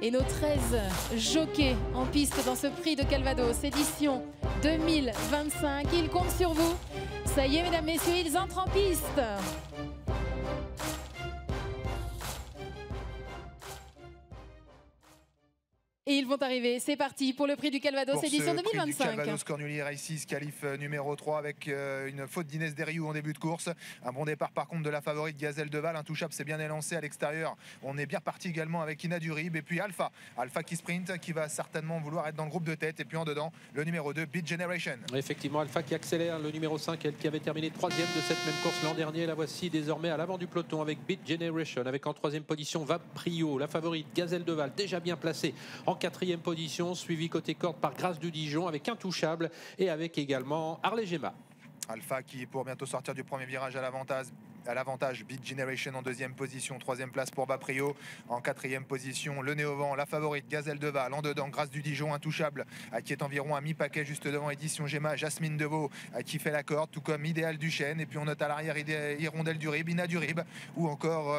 et nos 13 jockeys en piste dans ce prix de Calvados, édition 2025. Ils comptent sur vous. Ça y est, mesdames, messieurs, ils entrent en piste. Et ils vont arriver, c'est parti pour le prix du Calvados, pour édition ce 2025. Prix du Calvados Cornulier Races, qualif numéro 3 avec une faute d'Inès Deriou en début de course. Un bon départ par contre de la favorite Gazelle de Val. Intouchable s'est bien élancé à l'extérieur. On est bien parti également avec Ina Durib. Et puis Alpha qui sprint, qui va certainement vouloir être dans le groupe de tête. Et puis en dedans, le numéro 2, Beat Generation. Effectivement, Alpha qui accélère, le numéro 5, elle qui avait terminé 3e de cette même course l'an dernier. La voici désormais à l'avant du peloton avec Beat Generation. Avec en 3e position Vaprio, la favorite Gazelle de Val, déjà bien placée en 4e position. Suivi côté corde par Grâce du Dijon avec Intouchable et avec également Harley Gemma. Alpha qui pour bientôt sortir du premier virage à l'avantage, Beat Generation en 2e position, 3e place pour Vaprio, en 4e position le Néovent, la favorite Gazelle de Val, en dedans Grâce du Dijon, Intouchable qui est environ à mi-paquet juste devant Édition Gemma, Jasmine Deveau qui fait la corde, tout comme Idéal du Chêne, et puis on note à l'arrière Hirondelle du Rib, Ina du Rib ou encore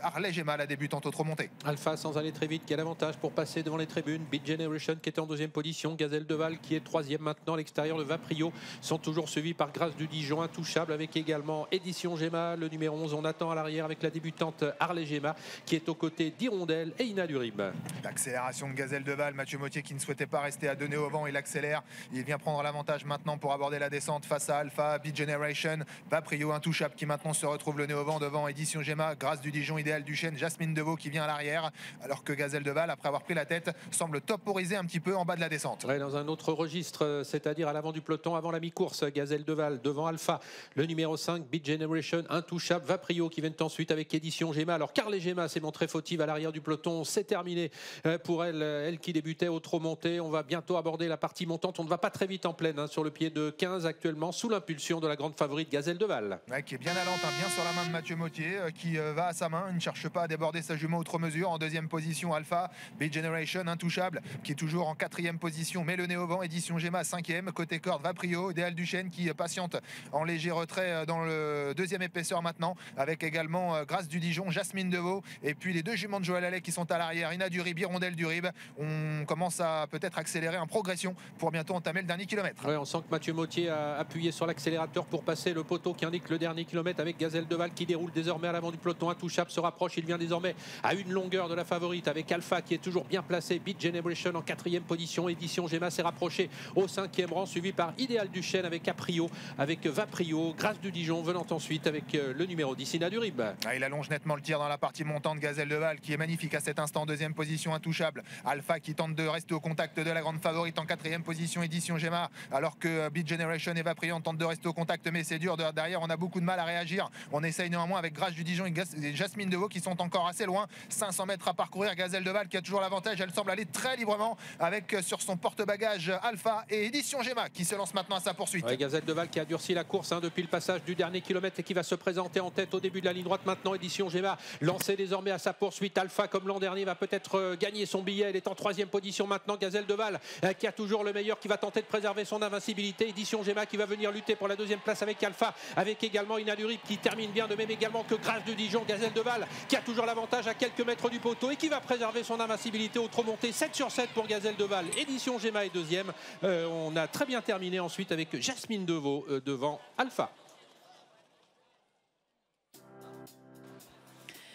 Harley Gemma, la débutante au trop monté. Alpha sans aller très vite qui a l'avantage pour passer devant les tribunes, Beat Generation qui était en 2e position, Gazelle de Val qui est 3e maintenant à l'extérieur, le Vaprio sont toujours suivis par Grâce du Dijon, Intouchable avec également Édition Gemma, le numéro 11. On attend à l'arrière avec la débutante Harley Gemma qui est aux côtés d'Hirondelle et Ina Durib. L'accélération de Gazelle de Val, Mathieu Mottier qui ne souhaitait pas rester à donner au vent, il accélère, il vient prendre l'avantage maintenant pour aborder la descente face à Alpha, Beat Generation, Vaprio, Intouchable qui maintenant se retrouve le nez au vent devant Édition Gemma, Grâce du Dijon, Idéal du Chêne, Jasmine Deveau qui vient à l'arrière, alors que Gazelle de Val, après avoir pris la tête, semble temporiser un petit peu en bas de la descente. Ouais, dans un autre registre, c'est-à-dire à l'avant du peloton, avant la mi-course, Gazelle de Val devant Alpha, le numéro 5, Beat Generation, Intouchable, Vaprio qui viennent ensuite avec Édition Gemma. Alors Harley Gemma s'est montrée fautive à l'arrière du peloton, c'est terminé pour elle qui débutait au trop monté. On va bientôt aborder la partie montante, on ne va pas très vite en pleine sur le pied de 15 actuellement, sous l'impulsion de la grande favorite Gazelle de Val. Ouais, qui est bien allante, bien sur la main de Mathieu Mottier, qui va à sa main, il ne cherche pas à déborder sa jument outre mesure. En 2e position Alpha, Beat Generation, Intouchable qui est toujours en 4e position, mais le nez au vent, Édition Gemma 5e, côté corde Vaprio, Idéal du Chêne qui patiente en léger retrait dans le 2e épaisseur maintenant, avec également Grâce du Dijon, Jasmine Deveau, et puis les 2 juments de Joël Allais qui sont à l'arrière, Ina du Rib, Hirondelle du Rib. On commence à peut-être accélérer en progression pour bientôt entamer le dernier kilomètre. Ouais, on sent que Mathieu Mottier a appuyé sur l'accélérateur pour passer le poteau qui indique le dernier kilomètre avec Gazelle de Val qui déroule désormais à l'avant du peloton. Intouchable se rapproche, il vient désormais à une longueur de la favorite avec Alpha qui est toujours bien placé, Beat Generation en 4e position, Édition Gemma s'est rapproché au 5e rang, suivi par Idéal du Chêne avec Aprio, avec Vaprio, Grâce du Dijon venant ensuite avec le numéro 10, Ina du Rib. Il allonge nettement le tir dans la partie montante, Gazelle de Val qui est magnifique à cet instant, 2e position, Intouchable. Alpha qui tente de rester au contact de la grande favorite en 4e position, Édition Gemma, alors que Beat Generation et Vaprio tentent de rester au contact, mais c'est dur, derrière on a beaucoup de mal à réagir. On essaye néanmoins avec Grâce du Dijon et Jasmine Deveau qui sont encore assez loin, 500 mètres à parcourir. Gazelle de Val qui a toujours l'avantage, elle semble aller très librement avec sur son porte-bagages Alpha et Édition Gemma qui se lance maintenant à sa poursuite. Ouais, Gazelle de Val qui a durci la course depuis le passage du dernier kilomètre et qui va se présenter en tête au début de la ligne droite maintenant. Édition Gemma lancée désormais à sa poursuite. Alpha comme l'an dernier va peut-être gagner son billet, elle est en 3e position maintenant. Gazelle de Val qui a toujours le meilleur, qui va tenter de préserver son invincibilité. Édition Gemma qui va venir lutter pour la 2e place avec Alpha, avec également Ina Durib qui termine bien, de même également que Grâce du Dijon. Gazelle de Val qui a toujours l'avantage à quelques mètres du poteau et qui va préserver son invincibilité au trop monté. 7 sur 7 pour Gazelle de Val. Édition Gemma est 2e. On a très bien terminé ensuite avec Jasmine Deveau devant Alpha.